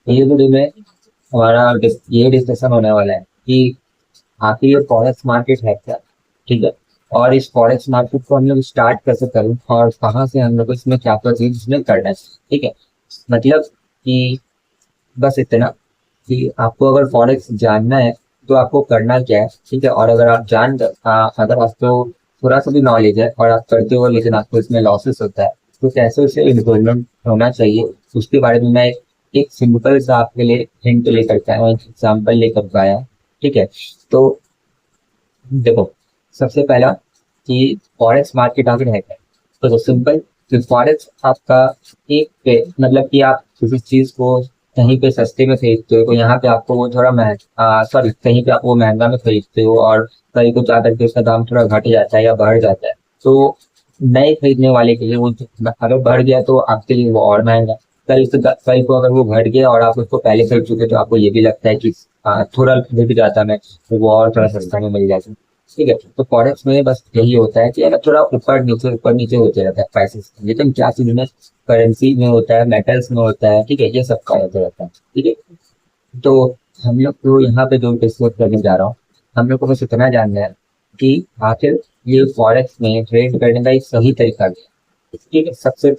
ये वीडियो में हमारा ये डिस्कशन होने वाला है कि आखिर ये फॉरेक्स मार्केट है क्या। ठीक है। और इस फॉरेक्स मार्केट को हम लोग स्टार्ट कैसे करें और कहाँ से हम लोग को इसमें क्या क्या चीज इसमें करना है। ठीक है। मतलब कि बस इतना कि आपको अगर फॉरेक्स जानना है तो आपको करना क्या है। ठीक है। और अगर आप अगर आपको थोड़ा सा भी नॉलेज है और आप करते हो लेकिन आपको इसमें लॉसेस होता है तो कैसे उसे इन्वॉल्वमेंट होना चाहिए उसके बारे में मैं एक सिंपल सा आपके लिए हिंट लेकर के आया, एक एग्जाम्पल लेकर के आया। ठीक है। तो देखो, सबसे पहला कि फॉरेक्स मार्केट आखिर है क्या। तो सिंपल कि फॉरेक्स आपका एक पे मतलब कि आप किसी चीज को कहीं पे सस्ते में खरीदते हो तो यहाँ पे आपको वो थोड़ा महंगा, सॉरी, कहीं पे आप वो महंगा में खरीदते हो और कहीं को जाकर के उसका दाम थोड़ा घट जाता है या बढ़ जाता है। तो नए खरीदने वाले के लिए वो अगर बढ़ गया तो आपके लिए वो और महंगा। कल को अगर वो घट गया और आप उसको पहले खरीद चुके तो आपको ये भी लगता है कि थोड़ा घट जाता मैं तो वो और थोड़ा सस्ता में मिल जाता। ठीक है। तो फॉरेक्स में बस यही होता है कि अगर थोड़ा ऊपर नीचे होते रहता है प्राइसेस, लेकिन क्या चीज में करेंसी में होता है, मेटल्स में होता है। ठीक है। ये सब का होता रहता है। ठीक है। तो हम लोग को यहाँ पे जो डिस्कस करने जा रहा हूँ, हम लोग को बस इतना जानना है कि आखिर ये फॉरेक्स में ट्रेड करने का एक सही तरीका क्या है। ठीक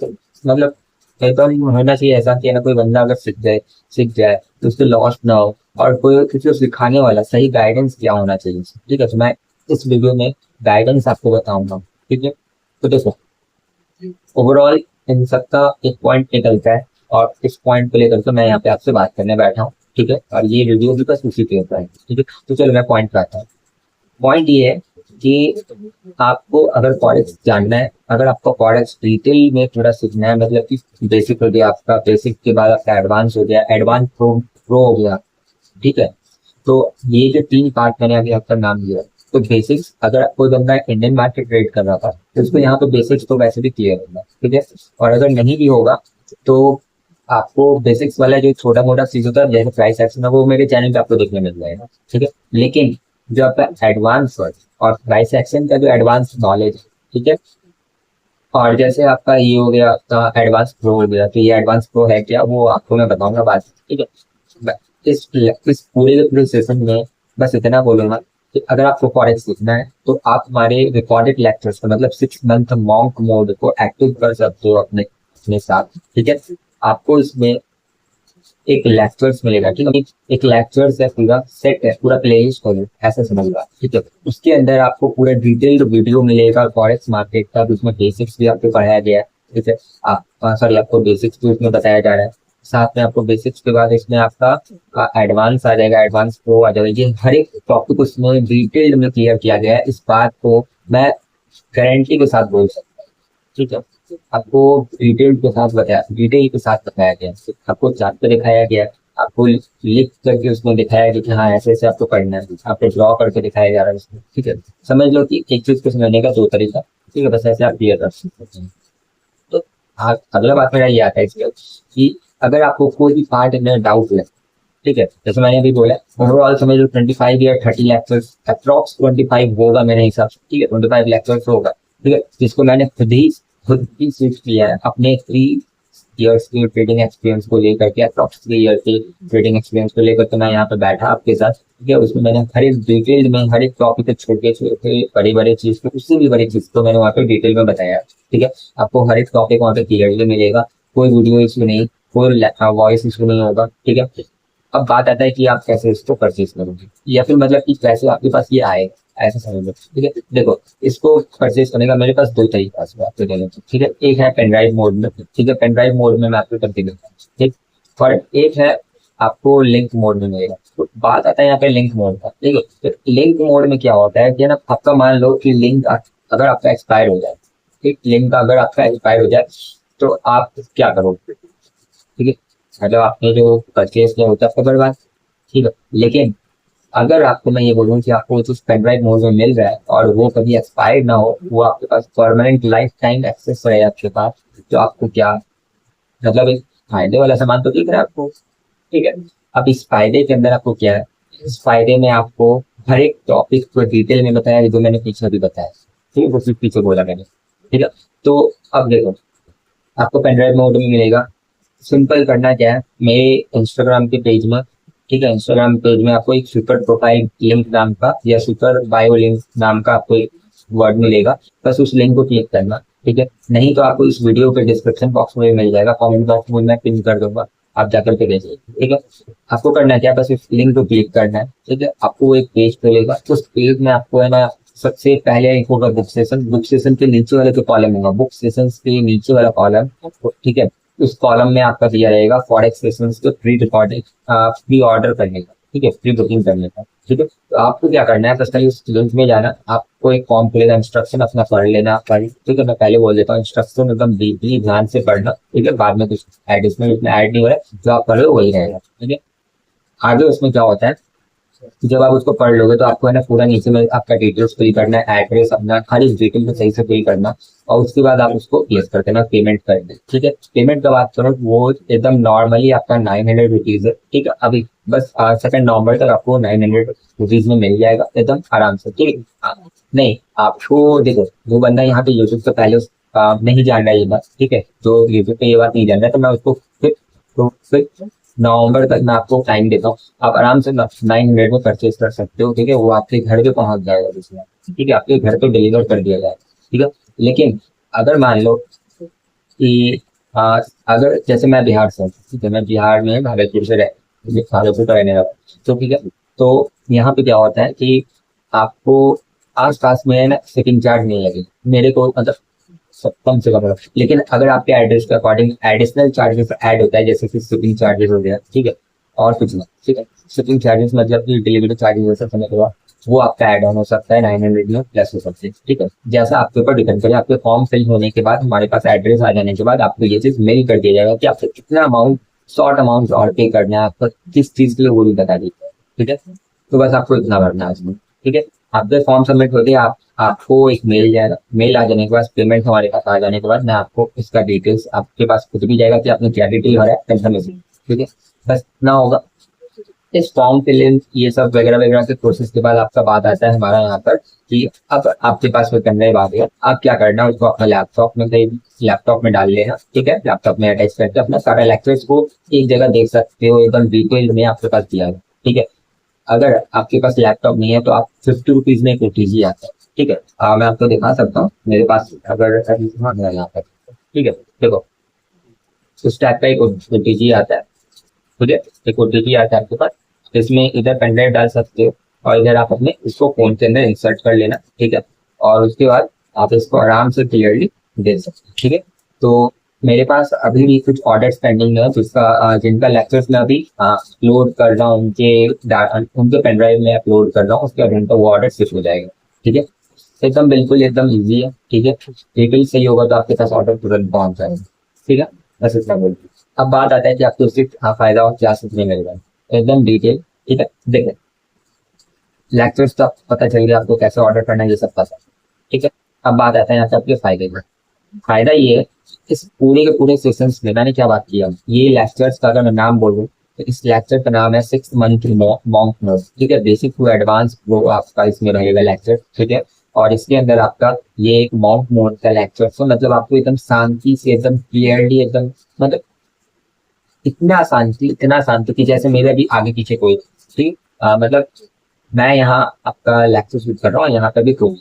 है। मतलब एकदम होना चाहिए ऐसा कि ना कोई बंदा अगर सीख जाए तो उसको लॉस ना हो और कोई किसी को सिखाने वाला सही गाइडेंस क्या होना चाहिए। ठीक है। तो मैं इस वीडियो में गाइडेंस आपको बताऊंगा। ठीक है। तो देखो, ओवरऑल इन सबका एक पॉइंट निकलता है और इस पॉइंट को लेकर के मैं यहाँ पे आपसे बात करने बैठा हूँ। ठीक है। और ये वीडियो भी बस उसी पे होता है। ठीक है। तो चलो मैं पॉइंट पे आता हूँ। पॉइंट ये है कि आपको अगर फॉरेक्स जानना है, अगर आपको फॉरेक्स डिटेल में थोड़ा सीखना है, मतलब कि बेसिक हो गया आपका, बेसिक के बाद आपका एडवांस हो गया, एडवांस प्रो हो गया। ठीक है। तो ये जो तीन पार्ट मैंने अभी आपका नाम लिया, तो बेसिक्स अगर कोई बंदा इंडियन मार्केट ट्रेड कर रहा था तो उसको यहाँ पे बेसिक्स तो वैसे भी क्लियर होगा। ठीक है। और अगर नहीं भी होगा तो आपको बेसिक्स वाला जो छोटा मोटा चीज होता है जैसे प्राइस एक्शन है वो मेरे चैनल पे आपको देखने मिल जाएगा। ठीक है। लेकिन जो आपका एडवांस और प्राइस एक्शन का जो एडवांस नॉलेज है, ठीक है, और जैसे आपका ये हो गया आपका एडवांस प्रो हो गया, तो ये एडवांस प्रो है क्या वो आपको मैं बताऊंगा बाद में। ठीक है। इस पूरे सेशन में बस इतना बोलूंगा कि अगर आपको फॉरेक्स सीखना है तो आप हमारे रिकॉर्डेड लेक्चर्स को मतलब 6 मंथ मॉन्क मोड को एक्टिव कर सकते हो अपने अपने साथ। ठीक है। आपको इसमें एक लेक्चर्स मिलेगा। ठीक है। एक लेक्चर्स है, पूरा सेट है, पूरा प्लेलिस्ट होगा, ऐसा समझ लो। ठीक है। उसके अंदर आपको पूरा डिटेल्ड वीडियो मिलेगा फॉरेक्स मार्केट का, उसमें बेसिक्स भी आपको पढ़ाया गया है। ठीक है। आप सॉरी, आपको बेसिक्स भी उसमें बताया जा रहा है। साथ में आपको बेसिक्स के बाद इसमें आपका एडवांस आ जाएगा, एडवांस प्रो आ जाएगा। ये हर एक टॉपिक उसमें डिटेल्ड में क्लियर किया गया है। इस बात को मैं गारंटी के साथ बोल सकता हूँ। ठीक है। आपको डिटेल के साथ बताया गया है, आपको चार्ट पे दिखाया गया है, आपको लिख करके उसमें दिखाया गया कि हाँ ऐसे ऐसे आपको पढ़ना है, आपको ड्रॉ करके दिखाया जा रहा है उसमें। ठीक है। समझ लो कि एक चीज को समझने का दो तरीका। ठीक है। बस ऐसे आप क्लियर कर सकते हैं। तो अगला बात मेरा ये आता है इसके कि अगर आपको कोई भी पार्ट में डाउट है, ठीक है, जैसे मैंने अभी बोला, ओवरऑल समझ लो 25 या 30 लेक्चर्स, अप्रॉक्स 25 होगा मेरे हिसाब से। ठीक है। 25 लेक्चर्स होगा। ठीक है। जिसको मैंने खुद ही सीख किया है अपने 3 इयर्स के ट्रेडिंग एक्सपीरियंस को लेकर के, अप्रॉक्स 3 ईयर के ट्रेडिंग एक्सपीरियंस को लेकर के मैं यहाँ पे बैठा आपके साथ। ठीक है। उसमें मैंने हर एक डिटेल में हर एक टॉपिक के छोटे छोटे बड़े बड़े चीज को, उससे भी बड़ी चीज को मैंने वहाँ पे डिटेल में बताया। ठीक है। आपको हर एक टॉपिक वहाँ पे क्लियरली मिलेगा, कोई वीडियो इशू नहीं, कोई वॉइस इशू नहीं होगा। ठीक है। अब बात आता है कि आप कैसे इसको परचेज करोगे या फिर मतलब कि कैसे आपके पास ये आए, ऐसा समझ लो। ठीक है। देखो, इसको परचेज करने का मेरे पास दो तरीका है आपको देने का। ठीक है। एक है पेन ड्राइव मोड में। ठीक है। पेन ड्राइव मोड में मैं आपको करके देता हूँ। ठीक। और एक है आपको लिंक मोड में मिलेगा। तो बात आता है यहाँ पे लिंक मोड का। ठीक है। तो लिंक मोड में क्या होता है कि ना, आपका मान लो कि लिंक अगर आपका एक्सपायर हो जाए, ठीक, लिंक अगर आपका एक्सपायर हो जाए तो आप क्या करोगे। ठीक है। मतलब आपने जो परचेज किया होता है आपका बर्बाद। ठीक है। लेकिन अगर आपको मैं ये बोलूँ कि आपको जो पेन ड्राइव मोड में मिल रहा है और वो कभी एक्सपायर ना हो, वो आपके पास परमानेंट लाइफ टाइम एक्सेस रहे आपके पास, तो आपको क्या मतलब एक फायदे वाला सामान तो दिख रहा है आपको। ठीक है। अब इस फायदे के अंदर आपको क्या है, इस फायदे में आपको हर एक टॉपिक को डिटेल में बताया जो मैंने पीछे भी बताया। ठीक है। वो सिर्फ पीछे बोला मैंने। ठीक है। तो अब देखो, आपको पेन ड्राइव मोड में मिलेगा, सिंपल करना क्या है, मेरे इंस्टाग्राम के पेज में, ठीक है, इंस्टाग्राम पेज में आपको एक सुपर प्रोफाइल लिंक नाम का या सुपर बायो लिंक नाम का आपको एक वर्ड मिलेगा। बस उस लिंक को क्लिक करना, ठीक है। नहीं तो आपको इस वीडियो के डिस्क्रिप्शन बॉक्स में भी मिल जाएगा, कमेंट बॉक्स में मैं पिन कर दूंगा, आप जाकर के देखिए, ठीक है। आपको करना क्या है, बस इस लिंक को क्लिक करना है, ठीक है। आपको एक पेज खुलेगा, उस पेज में आपको है ना सबसे पहले एक होगा बुक सेशन, बुक सेशन के नीचे वाले जो कॉलम होगा, बुक सेशन के नीचे वाला कॉलम, ठीक है, उस कॉलम में आपका दिया रहेगा फॉरेक्स सेशंस को प्री रिकॉर्डिंग, प्री ऑर्डर करने का, ठीक है, प्री बुकिंग करने का, ठीक है। तो आपको क्या करना है, बस खाली उस लिंक में जाना, आपको एक फॉर्म खुलेगा, इंस्ट्रक्शन अपना पढ़ लेना, पढ़, ठीक है। मैं पहले बोल देता हूँ, इंस्ट्रक्शन एकदम डीपली ध्यान से पढ़ना, ठीक है। बाद में कुछ एडिशनल इसमें ऐड नहीं हो रहा है, जो आप पढ़ लो वही रहेगा, ठीक है। आगे उसमें क्या होता है, जब आप उसको पढ़ लोगे तो आपको है ना पूरा नीचे में आपका डिटेल्स फिल करना है, एड्रेस अपना हर एक डिटेल को सही से फिल करना, और उसके बाद आप उसको यस कर देना, पेमेंट कर देना, ठीक है। पेमेंट का बात करो वो एकदम नॉर्मली आपका 900 रुपीज है, ठीक है। अभी बस 2 नवंबर तक आपको 900 रुपीज में मिल जाएगा एकदम आराम से, ठीक है। नहीं, आपको देखो, जो बंदा यहाँ पे यूट्यूब से पहले नहीं जान रहा है ये बात, ठीक है, जो यूट्यूब पे ये बात नहीं जान रहा है, तो मैं उसको फिर 9 नवंबर तक मैं आपको टाइम देता हूँ, आप आराम से 900 में परचेज कर सकते हो, ठीक है। वो आपके घर पे पहुंच जाएगा जिसमें, ठीक है, आपके घर पे डिलीवर कर दिया जाएगा, ठीक है। लेकिन अगर मान लो कि अगर जैसे मैं बिहार से हूँ, ठीक है, मैं बिहार में भागलपुर से भागलपुर का रहने वाला हूँ, तो ठीक है। तो यहाँ पे क्या होता है कि आपको आस पास में ना शिपिंग चार्ज नहीं लगेगा मेरे को, मतलब कम से कम होगा। लेकिन अगर आपके एड्रेस के अकॉर्डिंग एडिशनल चार्जेस ऐड होता है, जैसे कि शिपिंग चार्जेस हो गया, ठीक है, और कुछ नहीं, ठीक है। शिपिंग चार्जेस मतलब कि डिलीवरी चार्जेस जैसा समझ लो, वो आपका एड ऑन हो सकता है 900 में प्लस हो सकते हैं, ठीक है। जैसा आपके ऊपर डिपेंड करे, आपके फॉर्म फिल होने के बाद हमारे पास एड्रेस आ जाने के बाद आपको ये चीज मेल कर दिया जाएगा कि आपको कितना अमाउंट, शॉर्ट अमाउंट और पे करना है, आपको किस चीज के लिए वो भी बता दीजिए, ठीक है। तो बस आपको इतना भरना है उसमें, ठीक है। आपके फॉर्म सबमिट होते हैं, आप आपको एक मेल जाएगा, मेल आ जाने के बाद, पेमेंट हमारे पास आ जाने के बाद मैं आपको इसका डिटेल्स आपके पास खुद भी जाएगा कि आपने क्या डिटेल भरा है, कंफर्मेशन, ठीक है। बस इतना होगा। इस फॉर्म फिल इन ये सब वगैरह वगैरह के प्रोसेस के बाद आपका बात आता है हमारा यहाँ पर कि अब आपके पास वो करने बात है, आप क्या करना है, उसको अपना लैपटॉप में डाल लेना, ठीक है। लैपटॉप में अटैच करके अपना सारा लेक्चर्स को एक जगह देख सकते हो, एकदम डिटेल में आपके पास दिया है, ठीक है। अगर आपके पास लैपटॉप नहीं है तो आप 50 रुपीज में एक ओटीजी आता है, ठीक है। मैं आपको दिखा सकता हूँ मेरे पास, अगर यहाँ पर, ठीक है, देखो उस टाइप का एक ओटीजी आता है, ठीक है। एक ओटीजी आता है आपके पास, इसमें इधर पेन ड्राइव डाल सकते हो, और इधर आप अपने इसको फोन के अंदर इंसर्ट कर लेना, ठीक है। और उसके बाद आप इसको आराम से क्लियरली दे सकते हो, ठीक है। तो मेरे पास अभी भी कुछ ऑर्डर्स पेंडिंग है, जिनका लेक्चर्स मैं अभी अपलोड कर रहा हूँ, उनके पेन ड्राइव में अपलोड कर रहा हूँ, उसके बाद उनका वो ऑर्डर शिप हो जाएगा, ठीक है। एकदम बिल्कुल एकदम ईजी है, ठीक है। डिटेल सही होगा तो आपके पास ऑर्डर तुरंत पहुंच जाएगा, ठीक है। बस इतना बोलते, अब बात आता है कि आपको उससे फायदा और क्या सीखने मिलेगा, एकदम डिटेल, ठीक है। देखिए, लेक्चर्स तो आपको पता चल गया, आपको कैसे ऑर्डर करना है ये सब पता है, ठीक है। अब बात आता है यहाँ पे आपके फायदे का। फायदा ये है, इस पूरे के पूरे सेशंस में मैंने क्या बात किया, ये लेक्चर्स का अगर मैं नाम बोलूँ तो इस लेक्चर का नाम है 6 मंथ मॉन्क मोड, ठीक है। बेसिक टू एडवांस वो आपका इसमें रहेगा लेक्चर, ठीक है। और इसके अंदर आपका ये एक मॉन्क मोड का लेक्चर, तो मतलब आपको एकदम शांति से, एकदम क्लियरली, एकदम मतलब इतना शांति कि जैसे मेरे अभी आगे पीछे कोई, ठीक, मतलब मैं यहाँ आपका लेक्चर शूट कर रहा हूँ, यहाँ पे भी कोई,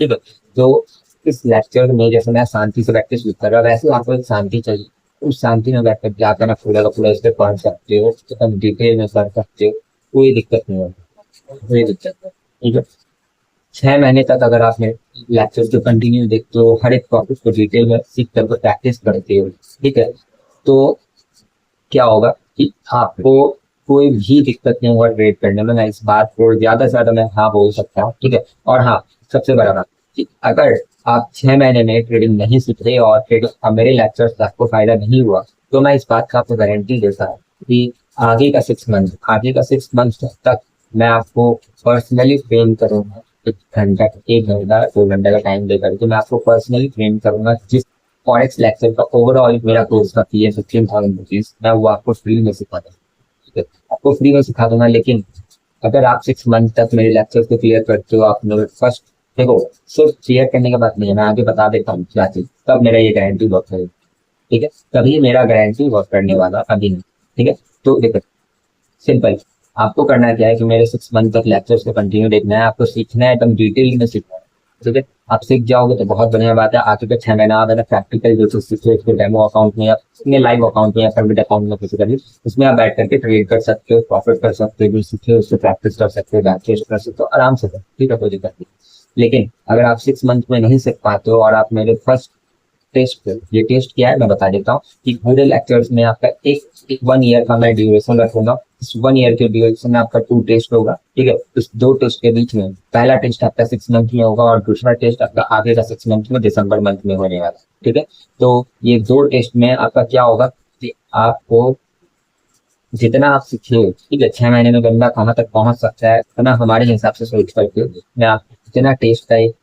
ठीक है। तो इस लेक्चर में जैसे मैं शांति से बैठ के शूट कर रहा हूँ, वैसे आपको एक शांति चाहिए, उस शांति में बैठ कर जाकर ना पूरा का पूरा इस पे पढ़ सकते हो, एकदम डिटेल में पढ़ सकते हो, कोई दिक्कत नहीं होगी, कोई दिक्कत नहीं, ठीक है। 6 महीने तक अगर आप मेरे लेक्चर को कंटिन्यू देखते हो, हर एक टॉपिक को डिटेल में सीख कर प्रैक्टिस करते हो, ठीक है, तो क्या होगा कि आपको कोई भी दिक्कत नहीं होगा ट्रेड करने में। मैं इस बात को ज्यादा से ज्यादा मैं हाँ बोल सकता हूँ, ठीक है। और हाँ, सबसे बड़ा बात कि अगर आप 6 महीने में ट्रेडिंग नहीं सीख रहे और ट्रेडिंग अब मेरे लेक्चर्स से आपको फायदा नहीं हुआ, तो मैं इस बात का आपको गारंटी देता हूँ कि आगे का 6 मंथ तक मैं आपको पर्सनली ट्रेन करूंगा, 1 घंटा 1 घंटा 2 घंटे का टाइम देकर के मैं आपको पर्सनली ट्रेन करूंगा। जिस फॉरेक्स लेक्चर का ओवरऑल मेरा कोर्स का फी है 15,000 रुपीज, मैं वो आपको फ्री में सिखा दूंगा, ठीक है, आपको फ्री में सिखा दूंगा। लेकिन अगर आप 6 मंथ तक मेरे लेक्चर को क्लियर करते हो, आप मेरे फर्स्ट, देखो सिर्फ क्लियर करने के बाद नहीं है, मैं आगे बता देता हूँ क्या चीज, तब मेरा ये गारंटी वर्क करेगी, ठीक है, तभी मेरा गारंटी वर्क करने वाला, अभी नहीं। ठीक है, तो देखो सिंपल, आपको करना क्या है कि मेरे 6 मंथ तक लेक्चर्स को कंटिन्यू देखना है, आपको सीखना है, एकदम डिटेल में सीखना है। ठीक है, आप सीख जाओगे तो बहुत बढ़िया बात है। आगे के 6 महीना आप प्रैक्टिकल जो चीज सीखे उसको डेमो अकाउंट में या अपने लाइव अकाउंट में या प्राइवेट अकाउंट में किसी कभी उसमें आप बैठ करके ट्रेड कर सकते हो, प्रॉफिट कर सकते हो, जो सीखे उससे प्रैक्टिस कर सकते हो, बैच टेस्ट कर सकते हो आराम से। ठीक है, कोई दिक्कत नहीं। लेकिन अगर आप 6 मंथ में नहीं सीख पाते हो और आप मेरे फर्स्ट टेस्ट, ये टेस्ट क्या है मैं बता देता हूँ कि पूरे लेक्चर्स में आपका एक 1 ईयर का मैं ड्यूरेशन रखूंगा। इस 1 ईयर के ड्यूरेशन में आपका 2 टेस्ट होगा। ठीक है, इस 2 टेस्ट के बीच में पहला टेस्ट आपका 6 मंथ में होगा और दूसरा टेस्ट आपका आगे का 6 मंथ में दिसंबर मंथ में होने वाला है। ठीक है, तो ये 2 टेस्ट में आपका क्या होगा कि आपको जितना आप सीखे, ठीक है, 6 महीने में बंदा कहाँ तक पहुंच सकता है इतना हमारे हिसाब से सोच करके मैं आप जितना टेस्ट का एक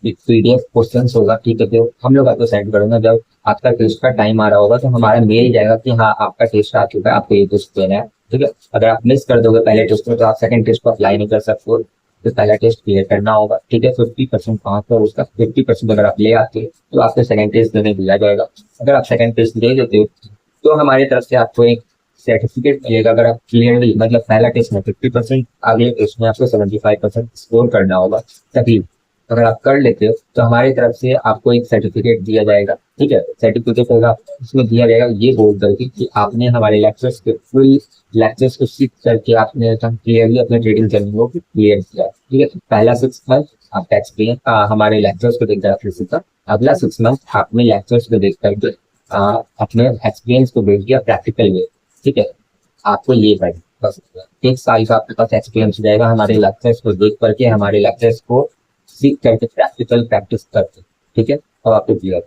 पीडीएफ क्वेश्चन होगा। ठीक है, जो हम लोग आपको सेंड करूंगा जब आपका टेस्ट का टाइम आ रहा होगा तो हमारा मेल जाएगा कि हाँ आपका टेस्ट आ चुका है, आपको ये टेस्ट देना है। ठीक है, अगर आप मिस कर दोगे पहले टेस्ट में तो आप सेकंड टेस्ट को अप्लाई नहीं कर सकते, तो पहला टेस्ट क्लियर करना होगा। ठीक है, 50% पास हो, उसका 50% अगर आप ले आते हो तो आपको सेकंड टेस्ट देने दिया जाएगा। अगर आप सेकंड टेस्ट दे देते हो तो हमारी तरफ से आपको एक सर्टिफिकेट मिलेगा। अगर आप क्लियरली मतलब पहला टेस्ट में 50%, अगले टेस्ट में आपको 75% स्कोर करना होगा, तभी अगर आप कर लेते हो तो हमारी तरफ से आपको एक सर्टिफिकेट दिया जाएगा। ठीक है, सर्टिफिकेट होगा उसमें दिया जाएगा ये बोल करके कि आपने हमारे लेक्चर्स के फुल लेक्चर्स को सीख करके आपने क्लियरली अपने ट्रेडिंग जर्नी को क्लियर किया। ठीक है, पहला 6 मंथ आपका एक्सपीरियंस हमारे लेक्चर्स को देखकर आपने सीखा, अगला 6 मंथ आपने लेक्चर्स को देख करके अपने एक्सपीरियंस को भेज दिया प्रैक्टिकल वे। ठीक है, आपको ये करना बस 1 साल का आपके पास एक्सपीरियंस हो जाएगा हमारे लेक्चर्स को देख करके, हमारे लेक्चर्स को सीख करके प्रैक्टिकल प्रैक्टिस करके। ठीक है, अब आपको क्लियर,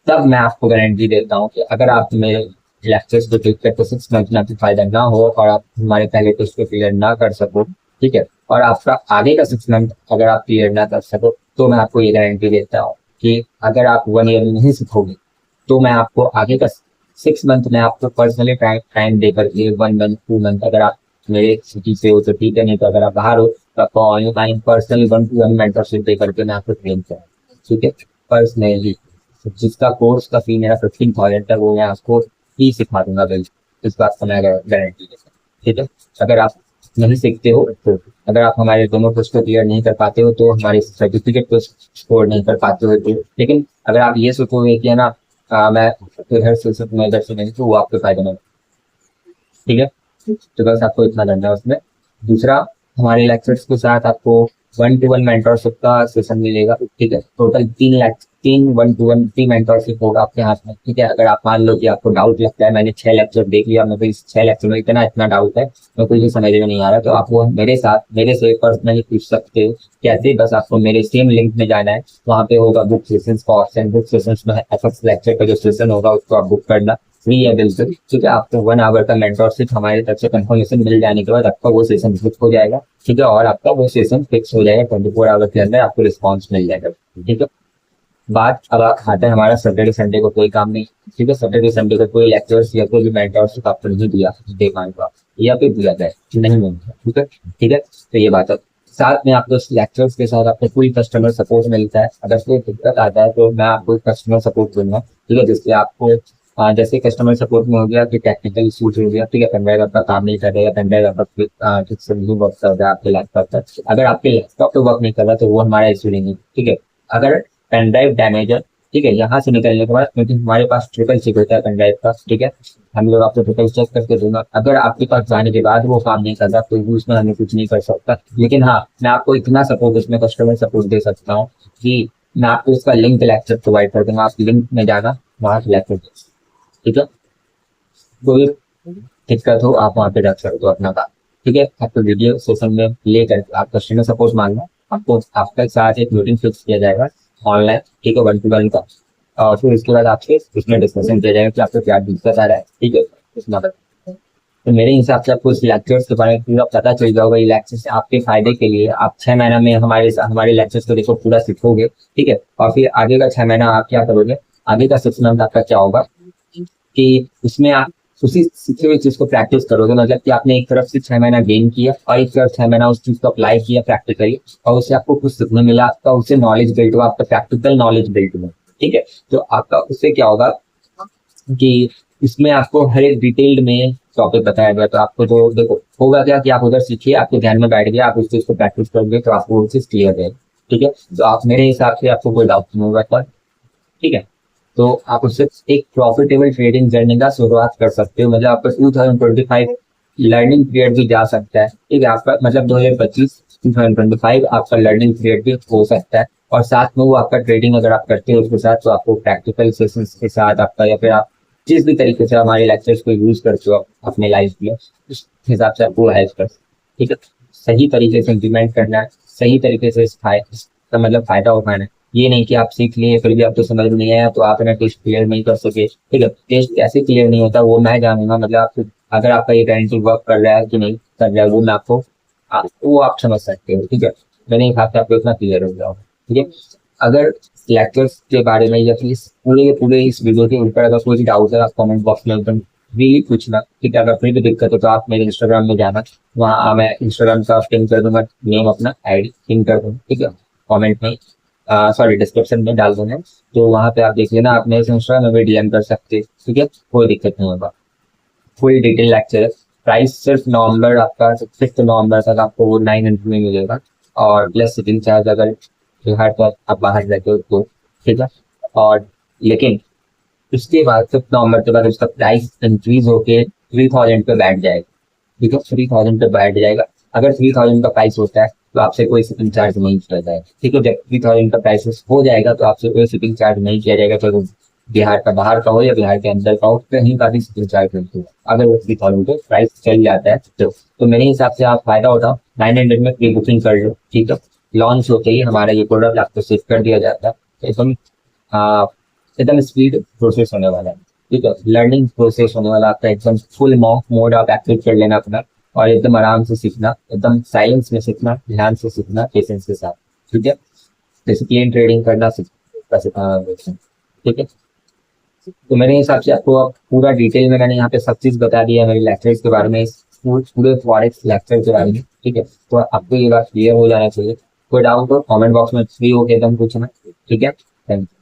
तब मैं आपको गारंटी देता हूँ कि अगर आप मेरे लेक्चर्स को देख करके 6 मंथ में आपको फायदा ना हो और आप हमारे पहले टेस्ट को क्लियर ना कर सको, ठीक है, और आपका आगे का 6 मंथ अगर आप क्लियर ना कर सको, तो मैं आपको ये गारंटी देता हूँ कि अगर आप 1 ईयर में नहीं सीखोगे तो मैं आपको आगे का 6 मंथ में आपको पर्सनली टाइम दे करके 1 मंथ 2 मंथ, अगर आप मेरे सिटी से हो तो ठीक है, नहीं तो अगर आप बाहर हो तो आपको ऑनलाइन पर्सनली 1-to-1 मेंटरशिप दे करके मैं आपको ट्रेन करूँ। ठीक है, पर्सनली जिसका कोर्स का फी मेरा 15,000 है वो मैं आपको ही सिखा दूंगा बिल्कुल, इस बात का मैं गारंटी देता हूँ। ठीक है, अगर आप नहीं सीखते हो तो, अगर आप हमारे दोनों टेस्ट को क्लियर नहीं कर पाते हो तो हमारे सर्टिफिकेट को स्कोर नहीं कर पाते हो तो, लेकिन अगर आप ये सोचोगे कि है ना मैं इधर से मैं इधर से नहीं, तो वो आपके फायदे में। ठीक है, तो बस आपको इतना करना है उसमें। दूसरा, हमारे लेक्चर्स के साथ आपको 1-to-1 मेंटरशिप का सेशन मिलेगा। ठीक है, टोटल 3 1-to-1 फ्री मेंटरशिप होगा आपके हाथ में। ठीक है, अगर आप मान लो कि आपको डाउट लगता है मैंने 6 लेक्चर देख लिया, मेरे को इस 6 लेक्चर में इतना डाउट है, मेरे को ये समझ में नहीं आ रहा, तो आप वो मेरे से पर्सनली पूछ सकते हो। कैसे? बस आपको मेरे सेम लिंक में जाना है, वहाँ पे होगा बुक सेशंस का ऑप्शन, बुक सेशंस में एफएक्स लेक्चर का जो सेशन होगा उसको आप बुक करना, फ्री है बिल्कुल। ठीक है, आपको 1 आवर का मेंटरशिप हमारी तरफ से कंफर्मेशन मिल जाने के बाद आपका वो सेशन फिक्स हो जाएगा। ठीक है, और आपका वो सेशन फिक्स हो जाएगा, 24 आवर के अंदर आपको रिस्पॉन्स मिल जाएगा। ठीक है, बात अब आता है हमारा सैटरडे संडे को कोई काम नहीं। ठीक है, सैटरडे संडे को कोई लेक्चर्स या कोई भी मेंटरशिप आपको नहीं दिया डे वन का, या फिर दिया जाए नहीं मिलता। ठीक है, ठीक है, तो ये बात है। साथ में आपको लेक्चर्स के साथ आपको कोई कस्टमर सपोर्ट मिलता है, अगर कोई दिक्कत आता है तो मैं आपको कस्टमर सपोर्ट दूंगा। ठीक है, जिससे आपको जैसे कस्टमर सपोर्ट में हो गया कि टेक्निकल इशूज हो गया, ठीक है, पेनड्राइव आपका काम नहीं कर रहा है, पेनड्राइव आपका ठीक से नहीं वर्क कर रहा है आपके लैपटॉप पर, अगर आपके लैपटॉप पे वर्क नहीं कर रहा तो वो हमारा इशू नहीं है। ठीक है, अगर पेनड्राइव डैमेज है, ठीक है, यहाँ से निकलने के बाद, क्योंकि हमारे पास ट्रिपल चेक होता है पेनड्राइव का, ठीक है, हम लोग आपको ट्रिपल चेक करके दूंगा। अगर आपके पास जाने के बाद वो काम नहीं कर रहा तो वो उसमें हमें कुछ नहीं कर सकता, लेकिन हाँ मैं आपको इतना सपोर्ट उसमें कस्टमर सपोर्ट दे सकता हूँ कि मैं आपको इसका लिंक लेक्चर प्रोवाइड कर दूंगा, आप लिंक में जाना, वहाँ से लेक्चर। ठीक है, कोई दिक्कत हो आप वहाँ पे रख सकते हो अपना काम। ठीक है, आपको वीडियो सेशन में लेकर आप कस्टमर सपोर्ट मांगना, आपको आपके साथ एक मीटिंग फिक्स किया जाएगा ऑनलाइन। ठीक है, 1-to-1 का, और फिर इसके बाद आपसे उसमें डिस्कशन किया जाएगा कि आपको क्या दिक्कत आ रहा है। ठीक है, इतना तो मेरे हिसाब से आपको इस लेक्चर्स के बारे में पूरा पता चल जाएगा। ये लेक्चर्स आपके फायदे के लिए, आप 6 महीना में हमारे लेक्चर्स को देखो पूरा सीखोगे। ठीक है, और फिर आगे का 6 महीना आप क्या करोगे, आगे का 6 मंथ आपका क्या होगा कि उसमें आप उसी सीखी हुई चीज को प्रैक्टिस करोगे, मतलब कि आपने एक तरफ से 6 महीना गेन किया और एक तरफ 6 महीना उस चीज को अप्लाई किया प्रैक्टिकली, और उससे आपको कुछ सीखने मिला, आपका उससे नॉलेज बिल्ड हुआ, आपका प्रैक्टिकल नॉलेज बिल्ड हुआ। ठीक है। तो आपका उससे क्या होगा कि इसमें आपको हर एक डिटेल्ड में टॉपिक बताया गया, तो आपको तो देखो होगा क्या कि आप उधर सीखिए, आपके ध्यान में बैठ गया, आप उस चीज को प्रैक्टिस करोगे तो आपको वो चीज क्लियर है। ठीक है, तो आप मेरे हिसाब से आपको कोई डाउट नहीं होगा पर। ठीक है, तो आप उससे एक प्रॉफिटेबल ट्रेडिंग जर्नी का शुरुआत कर सकते हो। मतलब आपका 2025 लर्निंग पीरियड भी जा सकता है। ठीक है, आपका मतलब 2025 2025 आपका लर्निंग पीरियड भी हो सकता है। और साथ में वो आपका ट्रेडिंग अगर आप करते हो उसके साथ, तो आपको प्रैक्टिकल सेशंस के साथ आपका, या फिर आप जिस भी तरीके से हमारे लेक्चर्स को यूज करते हो अपने लाइफ में, उस हिसाब से आपको हेल्प कर। ठीक है, सही तरीके से इम्प्लीमेंट करना है, सही तरीके से इसका मतलब फायदा उठाना है। ये नहीं कि आप सीख लिए फिर भी आपको समझ में नहीं आया तो आप ना टेस्ट क्लियर नहीं कर सके। ठीक है, टेस्ट कैसे क्लियर नहीं होता वो मैं जानूंगा, मतलब आपको अगर आपका ये गारंटी वर्क कर रहा है कि नहीं कर रहा है वो मैं आपको वो आप समझ सकते हो। ठीक है, मैंने हिसाब से आपको इतना क्लियर हो गया होगा। ठीक है, अगर लेक्चर्स के बारे में या फिर इस पूरे पूरे इस वीडियो के ऊपर अगर कोई डाउट है आप कमेंट बॉक्स में एकदम फ्रीली पूछना। ठीक है, अगर फिर भी दिक्कत हो तो आप मेरे इंस्टाग्राम में जाना, वहाँ मैं इंस्टाग्राम का पिन कर दूंगा, नेम अपना आईडी पिन कर दूंगा। ठीक है, कमेंट में सॉरी डिस्क्रिप्शन में डाल दूंगा, तो वहाँ पे आप देख लेना, आप मेरे से इंस्टाग्राम में भी डीएम कर सकते हैं। ठीक है, कोई दिक्कत नहीं होगा। फुल डिटेल लेक्चर है। प्राइस सिर्फ नवंबर आपका 5 नवंबर तक आपको वो 900 में मिलेगा, और प्लस सिटिंग चार्ज अगर बिहार पर आप बाहर रहते हो तो। ठीक है, और लेकिन उसके बाद 5 नवंबर के बाद उसका प्राइस इंक्रीज होके 3000 पे बैठ जाएगा। ठीक है, 3000 पे बैठ जाएगा। अगर 3000 का प्राइस होता है तो आपसे कोई शिपिंग चार्ज नहीं किया जाएगा। ठीक है, जब 3000 का प्राइस हो जाएगा तो आपसे कोई शिपिंग चार्ज नहीं किया जाएगा, तो बिहार का बाहर का हो या बिहार के अंदर का हो, कहीं का भी शिपिंग चार्ज नहीं होगा अगर वो 3000 पे प्राइस चल जाता है तो मेरे हिसाब से आप फायदा उठाओ, 900 में प्री बुकिंग कर लो। ठीक है, लॉन्च होते ही हमारा ये प्रोडक्ट आपको शिप कर दिया जाता है। एकदम एकदम स्पीड प्रोसेस होने वाला है। ठीक है, लर्निंग प्रोसेस होने वाला आपका एकदम फुल मॉक मोड आप एक्टिव कर लेना अपना, और एकदम आराम से सीखना, एकदम साइलेंस में सीखना, ध्यान से सीखना, पेशेंस के साथ। ठीक है, डिसिप्लिन ट्रेडिंग करना सिखाना। ठीक है, तो मेरे हिसाब से आपको अब पूरा डिटेल में मैंने यहाँ पे सब चीज बता दिया है मेरे लेक्चर्स के बारे में, इस पूरे फॉरेक्स लेक्चर के बारे में। ठीक है, तो आपको ये बात क्लियर हो जाना चाहिए। कोई डाउट हो कमेंट बॉक्स में फ्री होकर एकदम पूछना। ठीक है, थैंक यू।